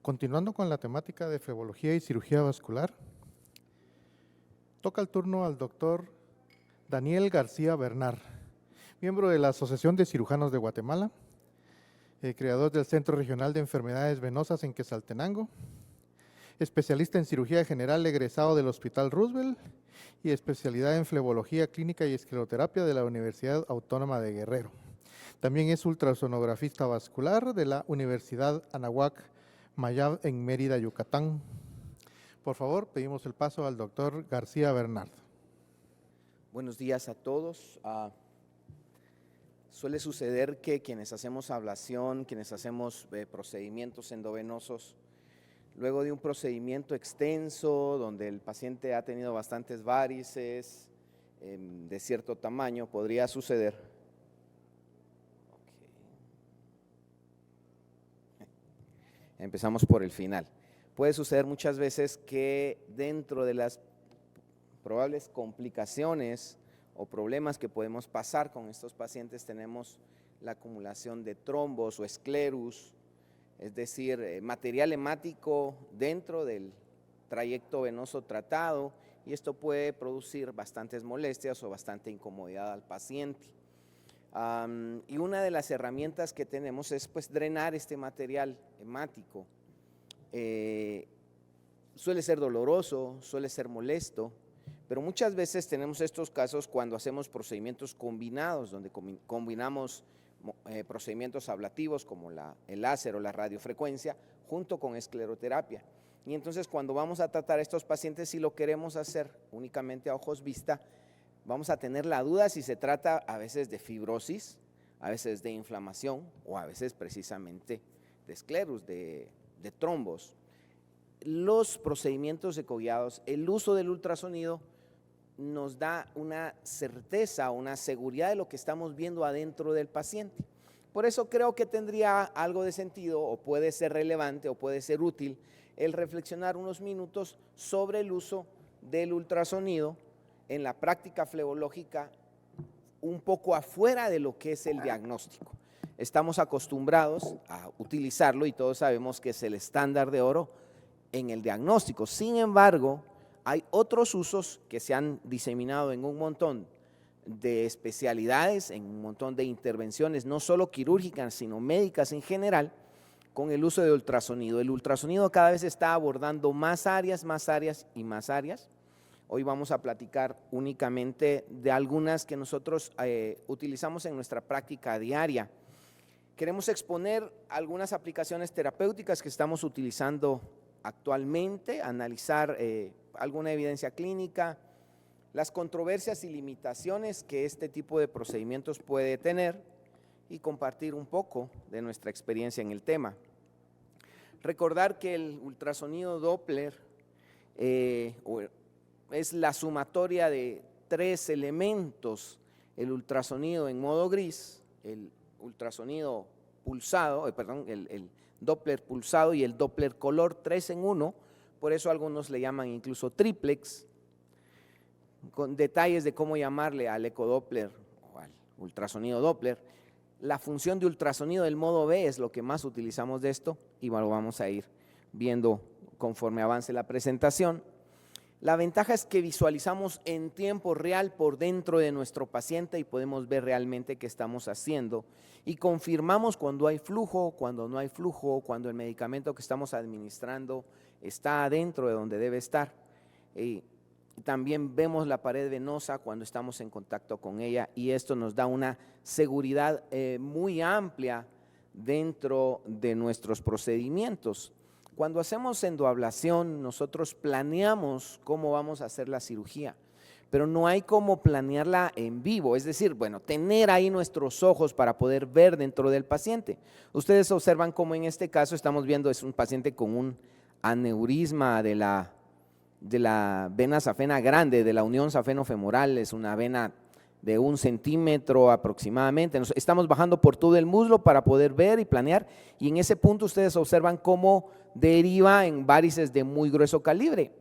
Continuando con la temática de flebología y cirugía vascular, toca el turno al doctor Daniel García Bernard, miembro de la Asociación de Cirujanos de Guatemala, creador del Centro Regional de Enfermedades Venosas en Quetzaltenango, especialista en cirugía general egresado del Hospital Roosevelt y especialidad en flebología clínica y escleroterapia de la Universidad Autónoma de Guerrero. También es ultrasonografista vascular de la Universidad Anáhuac Mayab en Mérida, Yucatán. Por favor, pedimos el paso al doctor García Bernard. Buenos días a todos. Suele suceder que quienes hacemos ablación, quienes hacemos procedimientos endovenosos, luego de un procedimiento extenso donde el paciente ha tenido bastantes varices de cierto tamaño, podría suceder. Empezamos por el final. Puede suceder muchas veces que dentro de las probables complicaciones o problemas que podemos pasar con estos pacientes tenemos la acumulación de trombos o esclerus, es decir, material hemático dentro del trayecto venoso tratado, y esto puede producir bastantes molestias o bastante incomodidad al paciente. Y una de las herramientas que tenemos es drenar este material hemático. Suele ser doloroso, suele ser molesto, pero muchas veces tenemos estos casos cuando hacemos procedimientos combinados, donde combinamos procedimientos ablativos como el láser o la radiofrecuencia junto con escleroterapia. Y entonces cuando vamos a tratar a estos pacientes, si lo queremos hacer únicamente a ojos vista, vamos a tener la duda si se trata a veces de fibrosis, a veces de inflamación o a veces precisamente de esclerus, de trombos. Los procedimientos ecoguiados, el uso del ultrasonido nos da una certeza, una seguridad de lo que estamos viendo adentro del paciente. Por eso creo que tendría algo de sentido o puede ser relevante o puede ser útil el reflexionar unos minutos sobre el uso del ultrasonido en la práctica flebológica un poco afuera de lo que es el diagnóstico. Estamos acostumbrados a utilizarlo y todos sabemos que es el estándar de oro en el diagnóstico. Sin embargo, hay otros usos que se han diseminado en un montón de especialidades, en un montón de intervenciones, no solo quirúrgicas, sino médicas en general, con el uso de ultrasonido. El ultrasonido cada vez está abordando más áreas y más áreas. Hoy vamos a platicar únicamente de algunas que nosotros utilizamos en nuestra práctica diaria. Queremos exponer algunas aplicaciones terapéuticas que estamos utilizando actualmente, analizar alguna evidencia clínica, las controversias y limitaciones que este tipo de procedimientos puede tener y compartir un poco de nuestra experiencia en el tema. Recordar que el ultrasonido Doppler es la sumatoria de tres elementos: el ultrasonido en modo gris, el ultrasonido pulsado, el Doppler pulsado y el Doppler color, 3 en 1, por eso algunos le llaman incluso triplex, con detalles de cómo llamarle al ecodoppler o al ultrasonido Doppler. La función de ultrasonido del modo B es lo que más utilizamos de esto y lo vamos a ir viendo conforme avance la presentación. La ventaja es que visualizamos en tiempo real por dentro de nuestro paciente y podemos ver realmente qué estamos haciendo y confirmamos cuando hay flujo, cuando no hay flujo, cuando el medicamento que estamos administrando está dentro de donde debe estar. También vemos la pared venosa cuando estamos en contacto con ella y esto nos da una seguridad muy amplia dentro de nuestros procedimientos. Cuando hacemos endoablación, nosotros planeamos cómo vamos a hacer la cirugía, pero no hay cómo planearla en vivo, es decir, tener ahí nuestros ojos para poder ver dentro del paciente. Ustedes observan cómo en este caso estamos viendo es un paciente con un aneurisma de la vena safena grande, de la unión safeno-femoral, es una vena de 1 centímetro aproximadamente. Estamos bajando por todo el muslo para poder ver y planear, y en ese punto ustedes observan cómo deriva en varices de muy grueso calibre.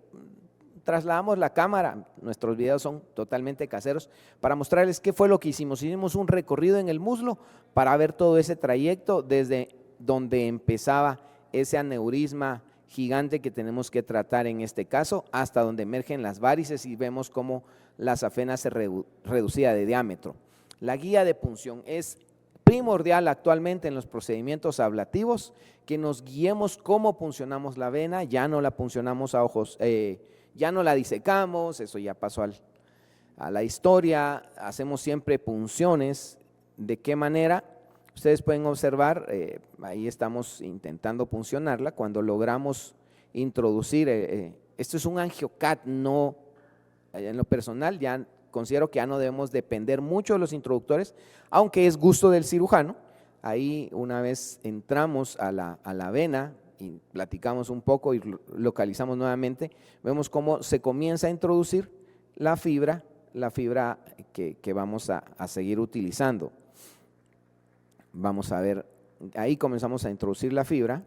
Trasladamos la cámara, nuestros videos son totalmente caseros, para mostrarles qué fue lo que hicimos. Hicimos un recorrido en el muslo para ver todo ese trayecto desde donde empezaba ese aneurisma gigante que tenemos que tratar en este caso, hasta donde emergen las varices y vemos cómo la safena se reducía de diámetro. La guía de punción es primordial actualmente en los procedimientos ablativos, que nos guiemos cómo puncionamos la vena, ya no la puncionamos a ojos, ya no la disecamos, eso ya pasó a la historia, hacemos siempre punciones. ¿De qué manera? Ustedes pueden observar, ahí estamos intentando puncionarla, cuando logramos introducir, esto es un angiocat, no, en lo personal ya considero que ya no debemos depender mucho de los introductores, aunque es gusto del cirujano. Ahí una vez entramos a la vena y platicamos un poco y localizamos nuevamente, vemos cómo se comienza a introducir la fibra que vamos a seguir utilizando. Vamos a ver, ahí comenzamos a introducir la fibra.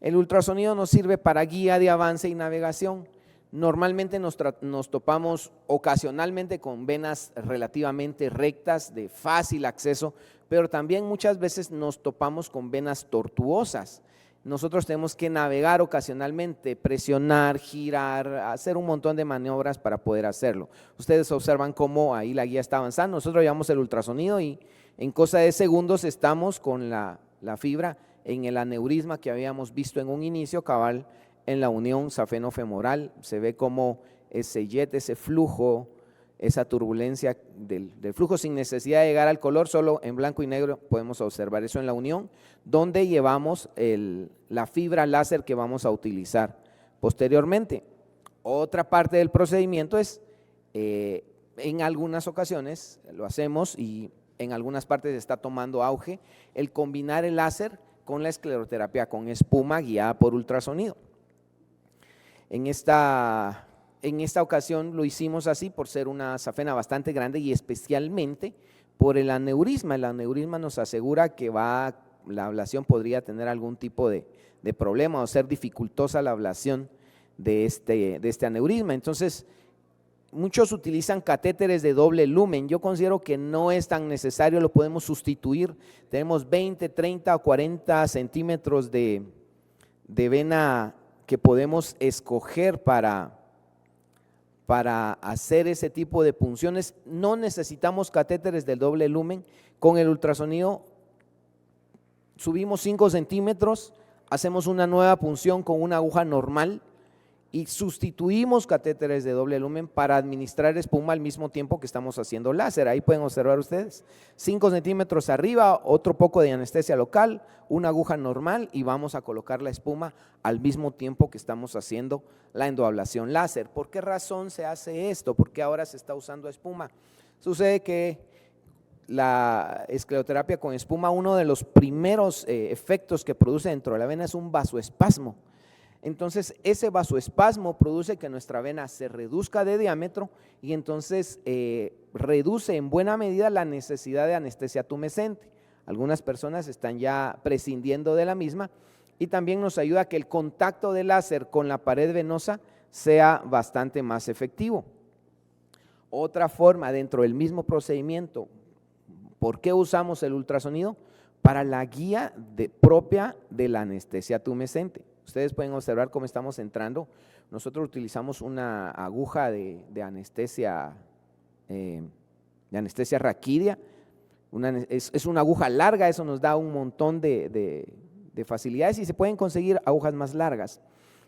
El ultrasonido nos sirve para guía de avance y navegación. Normalmente nos topamos ocasionalmente con venas relativamente rectas, de fácil acceso, pero también muchas veces nos topamos con venas tortuosas. Nosotros tenemos que navegar ocasionalmente, presionar, girar, hacer un montón de maniobras para poder hacerlo. Ustedes observan cómo ahí la guía está avanzando. Nosotros llevamos el ultrasonido y en cosa de segundos estamos con la fibra en el aneurisma que habíamos visto en un inicio, cabal en la unión safeno-femoral. Se ve como ese jet, ese flujo, esa turbulencia del flujo sin necesidad de llegar al color, solo en blanco y negro podemos observar eso en la unión, donde llevamos la fibra láser que vamos a utilizar posteriormente. Otra parte del procedimiento es, en algunas ocasiones lo hacemos y en algunas partes está tomando auge, el combinar el láser con la escleroterapia con espuma guiada por ultrasonido. En esta ocasión lo hicimos así por ser una safena bastante grande y especialmente por el aneurisma. El aneurisma nos asegura que la ablación podría tener algún tipo de problema o ser dificultosa la ablación de este aneurisma. Entonces, muchos utilizan catéteres de doble lumen. Yo considero que no es tan necesario, lo podemos sustituir. Tenemos 20, 30 o 40 centímetros de vena que podemos escoger para hacer ese tipo de punciones. No necesitamos catéteres de doble lumen. Con el ultrasonido subimos 5 centímetros, hacemos una nueva punción con una aguja normal y sustituimos catéteres de doble lumen para administrar espuma al mismo tiempo que estamos haciendo láser. Ahí pueden observar ustedes, 5 centímetros arriba, otro poco de anestesia local, una aguja normal y vamos a colocar la espuma al mismo tiempo que estamos haciendo la endoablación láser. ¿Por qué razón se hace esto? ¿Por qué ahora se está usando espuma? Sucede que la escleroterapia con espuma, uno de los primeros efectos que produce dentro de la vena es un vasoespasmo. Entonces ese vasoespasmo produce que nuestra vena se reduzca de diámetro y entonces reduce en buena medida la necesidad de anestesia tumescente. Algunas personas están ya prescindiendo de la misma y también nos ayuda a que el contacto del láser con la pared venosa sea bastante más efectivo. Otra forma dentro del mismo procedimiento, ¿por qué usamos el ultrasonido? Para la guía propia de la anestesia tumescente. Ustedes pueden observar cómo estamos entrando. Nosotros utilizamos una aguja de anestesia raquídea. Es una aguja larga, eso nos da un montón de facilidades y se pueden conseguir agujas más largas.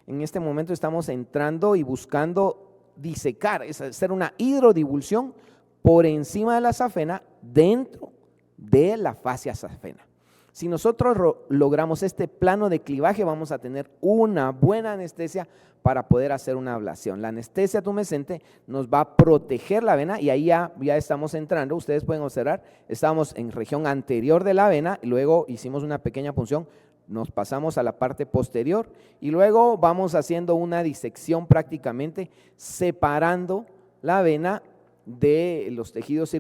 En este momento estamos entrando y buscando disecar, es hacer una hidrodivulsión por encima de la safena dentro de la fascia safena. Si nosotros logramos este plano de clivaje, vamos a tener una buena anestesia para poder hacer una ablación. La anestesia tumescente nos va a proteger la vena y ahí ya estamos entrando. Ustedes pueden observar, estamos en región anterior de la vena, luego hicimos una pequeña punción, nos pasamos a la parte posterior y luego vamos haciendo una disección prácticamente separando la vena de los tejidos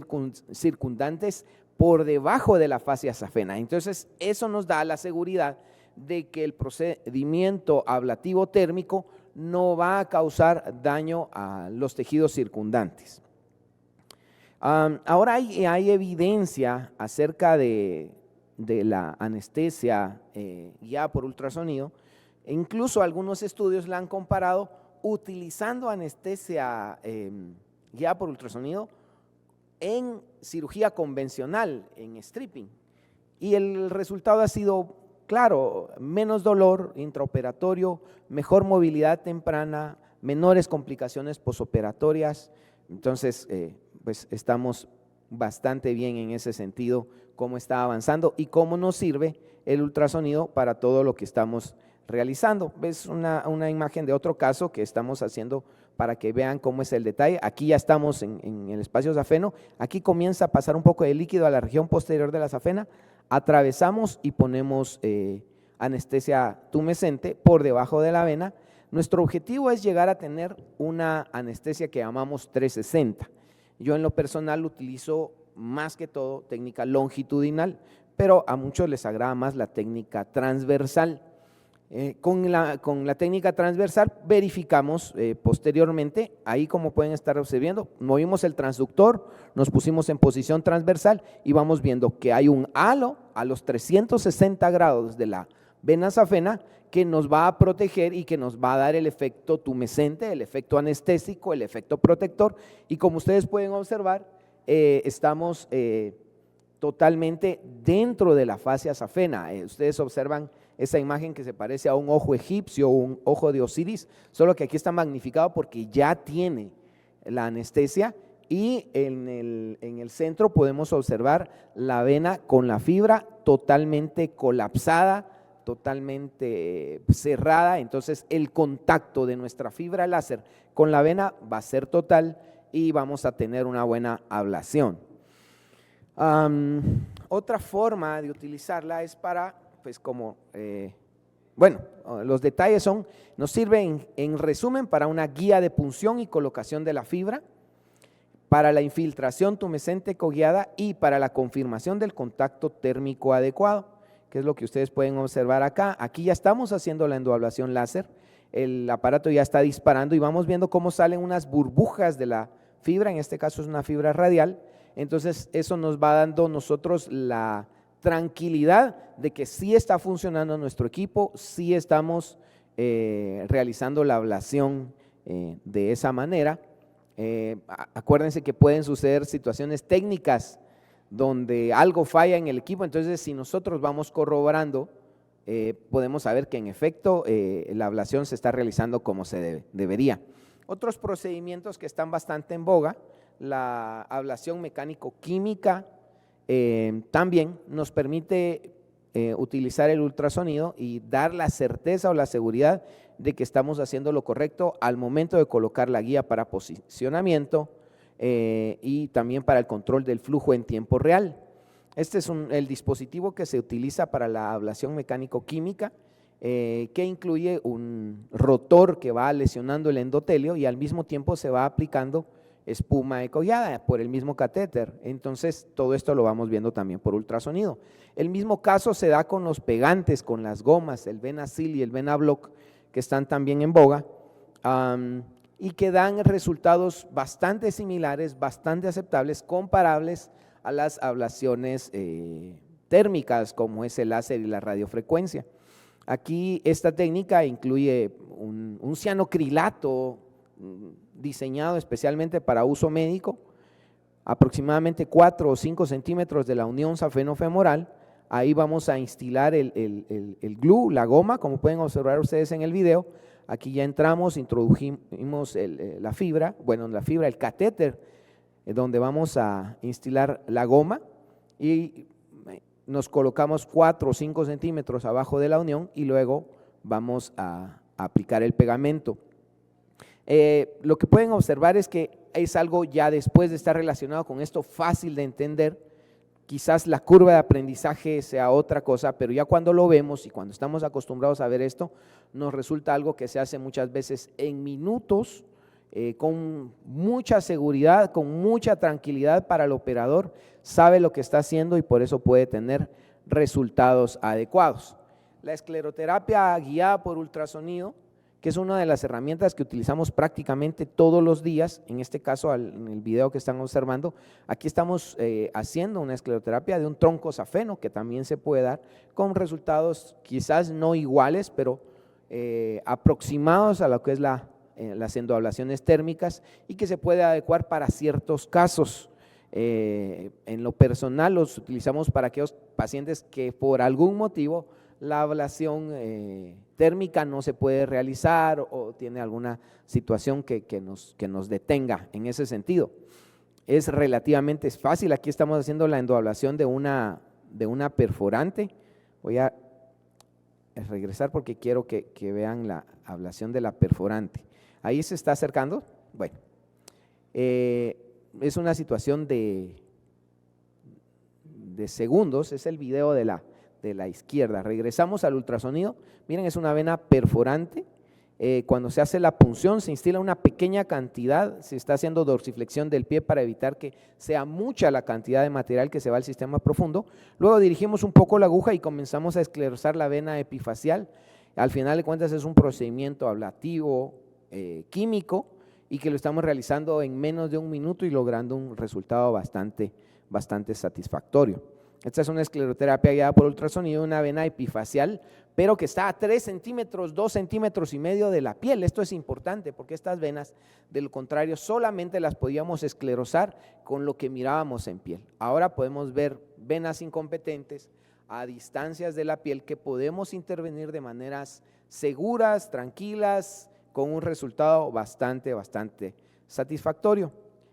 circundantes por debajo de la fascia safena. Entonces eso nos da la seguridad de que el procedimiento ablativo térmico no va a causar daño a los tejidos circundantes. Ahora hay evidencia acerca de de la anestesia guiada por ultrasonido. E incluso algunos estudios la han comparado utilizando anestesia guiada por ultrasonido en cirugía convencional, en stripping. Y el resultado ha sido claro: menos dolor intraoperatorio, mejor movilidad temprana, menores complicaciones posoperatorias. Entonces, pues estamos bastante bien en ese sentido, cómo está avanzando y cómo nos sirve el ultrasonido para todo lo que estamos realizando. Ves una imagen de otro caso que estamos haciendo para que vean cómo es el detalle. Aquí ya estamos en el espacio safeno. Aquí comienza a pasar un poco de líquido a la región posterior de la safena. Atravesamos y ponemos anestesia tumescente por debajo de la vena. Nuestro objetivo es llegar a tener una anestesia que llamamos 360. Yo en lo personal utilizo más que todo técnica longitudinal, pero a muchos les agrada más la técnica transversal. Con la técnica transversal verificamos posteriormente, ahí como pueden estar observando, movimos el transductor, nos pusimos en posición transversal y vamos viendo que hay un halo a los 360 grados de la vena safena que nos va a proteger y que nos va a dar el efecto tumescente, el efecto anestésico, el efecto protector. Y como ustedes pueden observar, estamos totalmente dentro de la fascia safena. Ustedes observan esa imagen que se parece a un ojo egipcio o un ojo de Osiris, solo que aquí está magnificado porque ya tiene la anestesia. Y en el centro podemos observar la vena con la fibra totalmente colapsada, totalmente cerrada. Entonces el contacto de nuestra fibra láser con la vena va a ser total y vamos a tener una buena ablación. Otra forma de utilizarla es para, pues como, bueno, los detalles nos sirve en resumen para una guía de punción y colocación de la fibra, para la infiltración tumescente coguiada y para la confirmación del contacto térmico adecuado, que es lo que ustedes pueden observar acá. Aquí ya estamos haciendo la endoablación láser, el aparato ya está disparando y vamos viendo cómo salen unas burbujas de la fibra, en este caso es una fibra radial. Entonces eso nos va dando a nosotros la tranquilidad de que sí está funcionando nuestro equipo, sí estamos realizando la ablación de esa manera. Acuérdense que pueden suceder situaciones técnicas donde algo falla en el equipo, entonces si nosotros vamos corroborando, podemos saber que en efecto la ablación se está realizando como se debería. Otros procedimientos que están bastante en boga, la ablación mecánico-química, también nos permite utilizar el ultrasonido y dar la certeza o la seguridad de que estamos haciendo lo correcto al momento de colocar la guía para posicionamiento y también para el control del flujo en tiempo real. Este es el dispositivo que se utiliza para la ablación mecánico-química, que incluye un rotor que va lesionando el endotelio y al mismo tiempo se va aplicando espuma ecoguiada por el mismo catéter. Entonces todo esto lo vamos viendo también por ultrasonido. El mismo caso se da con los pegantes, con las gomas, el VenaSeal y el VenaBlock, que están también en boga y que dan resultados bastante similares, bastante aceptables, comparables a las ablaciones térmicas como es el láser y la radiofrecuencia. Aquí esta técnica incluye un cianocrilato diseñado especialmente para uso médico, aproximadamente 4 o 5 centímetros de la unión safenofemoral. Ahí vamos a instilar el glue, la goma, como pueden observar ustedes en el video. Aquí ya entramos, introdujimos la fibra, el catéter, donde vamos a instilar la goma y nos colocamos 4 o 5 centímetros abajo de la unión y luego vamos a aplicar el pegamento. Lo que pueden observar es que es algo ya después de estar relacionado con esto fácil de entender. Quizás la curva de aprendizaje sea otra cosa, pero ya cuando lo vemos y cuando estamos acostumbrados a ver esto, nos resulta algo que se hace muchas veces en minutos, con mucha seguridad, con mucha tranquilidad para el operador, sabe lo que está haciendo y por eso puede tener resultados adecuados. La escleroterapia guiada por ultrasonido, que es una de las herramientas que utilizamos prácticamente todos los días. En este caso, en el video que están observando, aquí estamos haciendo una escleroterapia de un tronco safeno, que también se puede dar con resultados quizás no iguales, pero aproximados a lo que es las endoablaciones térmicas, y que se puede adecuar para ciertos casos. En lo personal los utilizamos para aquellos pacientes que por algún motivo la ablación térmica no se puede realizar o tiene alguna situación que nos detenga en ese sentido. Es relativamente fácil. Aquí estamos haciendo la endoablación de una perforante. Voy a regresar porque quiero que vean la ablación de la perforante. Ahí se está acercando. Bueno, es una situación de segundos, es el video de la izquierda. Regresamos al ultrasonido. Miren, es una vena perforante. Cuando se hace la punción se instila una pequeña cantidad, se está haciendo dorsiflexión del pie para evitar que sea mucha la cantidad de material que se va al sistema profundo. Luego dirigimos un poco la aguja y comenzamos a esclerosar la vena epifacial. Al final de cuentas es un procedimiento ablativo químico, y que lo estamos realizando en menos de un minuto y logrando un resultado bastante satisfactorio. Esta es una escleroterapia guiada por ultrasonido, una vena epifacial, pero que está a 3 centímetros, 2 centímetros y medio de la piel. Esto es importante porque estas venas, de lo contrario, solamente las podíamos esclerosar con lo que mirábamos en piel. Ahora podemos ver venas incompetentes a distancias de la piel que podemos intervenir de maneras seguras, tranquilas, con un resultado bastante satisfactorio.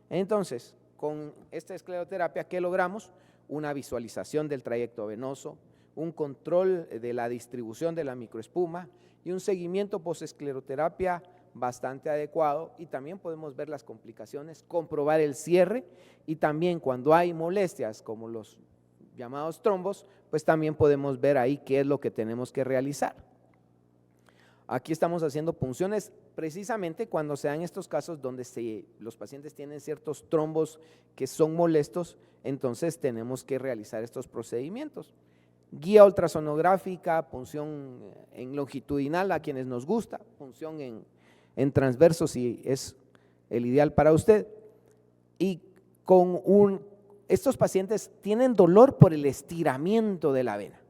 Entonces, con esta escleroterapia, ¿qué logramos? Una visualización del trayecto venoso, un control de la distribución de la microespuma y un seguimiento posescleroterapia bastante adecuado, y también podemos ver las complicaciones, comprobar el cierre, y también cuando hay molestias como los llamados trombos, pues también podemos ver ahí qué es lo que tenemos que realizar. Aquí estamos haciendo punciones precisamente cuando se dan estos casos donde los pacientes tienen ciertos trombos que son molestos, entonces tenemos que realizar estos procedimientos. Guía ultrasonográfica, punción en longitudinal a quienes nos gusta, punción en transverso si es el ideal para usted. Y estos pacientes tienen dolor por el estiramiento de la vena.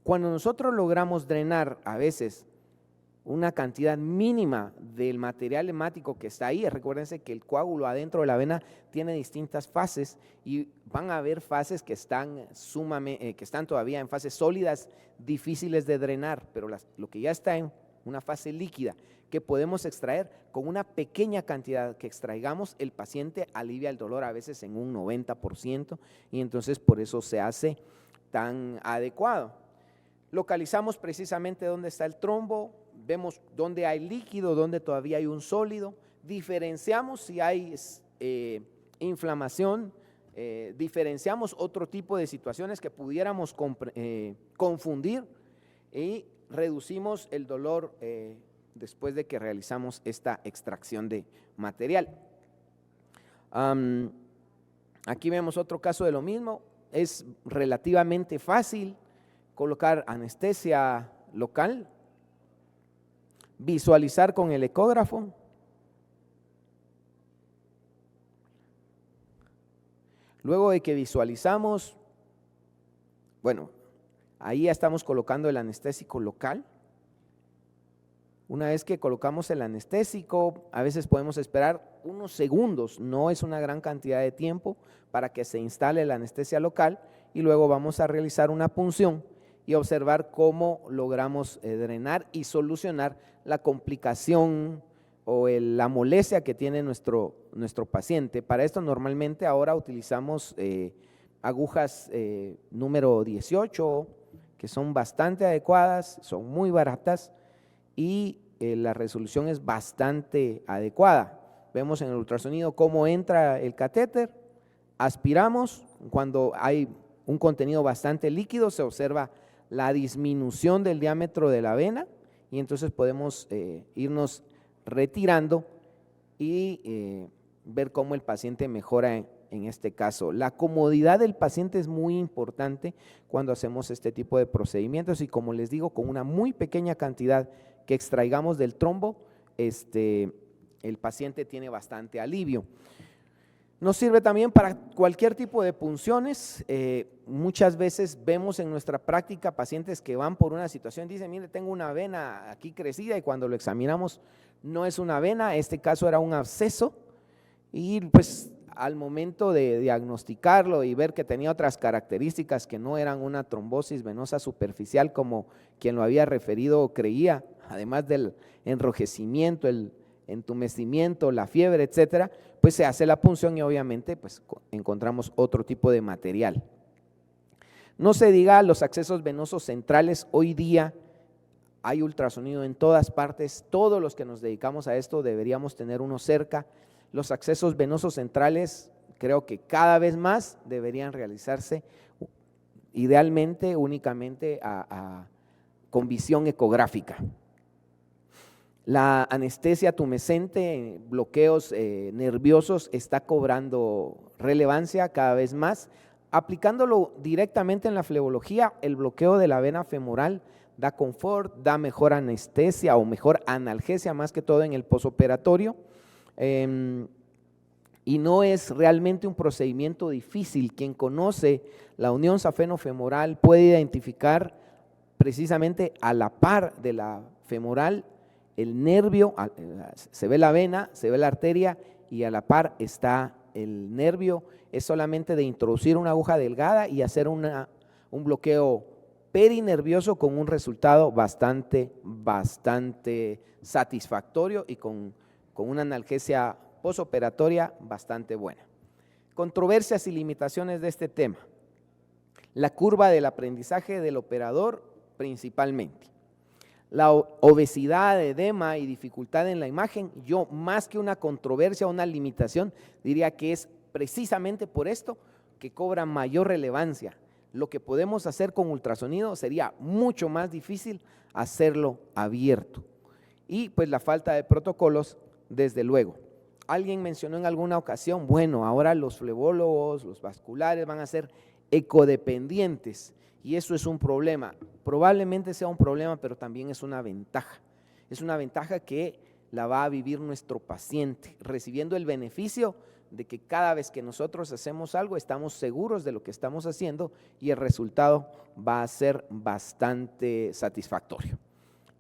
Cuando nosotros logramos drenar a veces una cantidad mínima del material hemático que está ahí, recuérdense que el coágulo adentro de la vena tiene distintas fases, y van a haber fases que están todavía en fases sólidas, difíciles de drenar, pero lo que ya está en una fase líquida, que podemos extraer con una pequeña cantidad que extraigamos, el paciente alivia el dolor a veces en un 90%, y entonces por eso se hace tan adecuado. Localizamos precisamente dónde está el trombo, vemos dónde hay líquido, dónde todavía hay un sólido, diferenciamos si hay inflamación, diferenciamos otro tipo de situaciones que pudiéramos confundir, y reducimos el dolor después de que realizamos esta extracción de material. Aquí vemos otro caso de lo mismo. Es relativamente fácil colocar anestesia local, visualizar con el ecógrafo, luego de que visualizamos, bueno, ahí ya estamos colocando el anestésico local. Una vez que colocamos el anestésico, a veces podemos esperar unos segundos, no es una gran cantidad de tiempo para que se instale la anestesia local, y luego vamos a realizar una punción y observar cómo logramos drenar y solucionar la complicación o la molestia que tiene nuestro paciente. Para esto normalmente ahora utilizamos agujas número 18, que son bastante adecuadas, son muy baratas, y la resolución es bastante adecuada. Vemos en el ultrasonido cómo entra el catéter, aspiramos, cuando hay un contenido bastante líquido se observa la disminución del diámetro de la vena, y entonces podemos irnos retirando y ver cómo el paciente mejora en este caso. La comodidad del paciente es muy importante cuando hacemos este tipo de procedimientos y como les digo, con una muy pequeña cantidad que extraigamos del trombo, el paciente tiene bastante alivio. Nos sirve también para cualquier tipo de punciones. Muchas veces vemos en nuestra práctica pacientes que van por una situación, dicen, mire, tengo una vena aquí crecida y cuando lo examinamos no es una vena, este caso era un absceso y pues al momento de diagnosticarlo y ver que tenía otras características que no eran una trombosis venosa superficial como quien lo había referido o creía, además del enrojecimiento, el entumecimiento, la fiebre, etcétera, pues se hace la punción y obviamente pues encontramos otro tipo de material. No se diga los accesos venosos centrales, hoy día hay ultrasonido en todas partes, todos los que nos dedicamos a esto deberíamos tener uno cerca. Los accesos venosos centrales creo que cada vez más deberían realizarse idealmente únicamente con visión ecográfica. La anestesia tumescente, bloqueos nerviosos está cobrando relevancia cada vez más. Aplicándolo directamente en la flebología, el bloqueo de la vena femoral da confort, da mejor anestesia o mejor analgesia, más que todo en el posoperatorio. Y no es realmente un procedimiento difícil. Quien conoce la unión safeno-femoral puede identificar precisamente a la par de la femoral el nervio, se ve la vena, se ve la arteria y a la par está el nervio. Es solamente de introducir una aguja delgada y hacer un bloqueo perinervioso con un resultado bastante satisfactorio y con una analgesia posoperatoria bastante buena. Controversias y limitaciones de este tema. La curva del aprendizaje del operador principalmente. La obesidad, edema y dificultad en la imagen, yo más que una controversia o una limitación, diría que es precisamente por esto que cobra mayor relevancia. Lo que podemos hacer con ultrasonido sería mucho más difícil hacerlo abierto. Y pues la falta de protocolos, desde luego. Alguien mencionó en alguna ocasión, bueno, ahora los flebólogos, los vasculares van a ser ecodependientes y eso es un problema. Probablemente sea un problema, pero también es una ventaja. Es una ventaja que la va a vivir nuestro paciente, recibiendo el beneficio de que cada vez que nosotros hacemos algo estamos seguros de lo que estamos haciendo y el resultado va a ser bastante satisfactorio.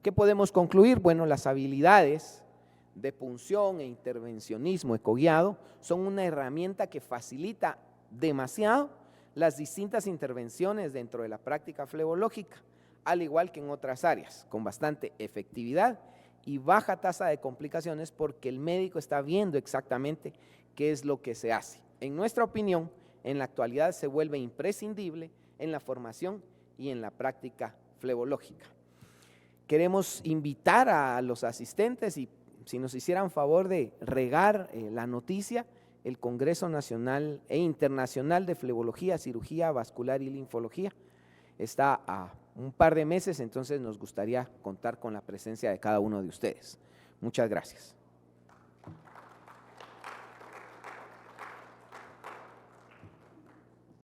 ¿Qué podemos concluir? Bueno, las habilidades de punción e intervencionismo ecoguiado son una herramienta que facilita demasiado las distintas intervenciones dentro de la práctica flebológica, al igual que en otras áreas, con bastante efectividad y baja tasa de complicaciones porque el médico está viendo exactamente qué es lo que se hace. En nuestra opinión, en la actualidad se vuelve imprescindible en la formación y en la práctica flebológica. Queremos invitar a los asistentes y si nos hicieran favor de regar la noticia, el Congreso Nacional e Internacional de Flebología, Cirugía Vascular y Linfología está a un par de meses, entonces nos gustaría contar con la presencia de cada uno de ustedes. Muchas gracias.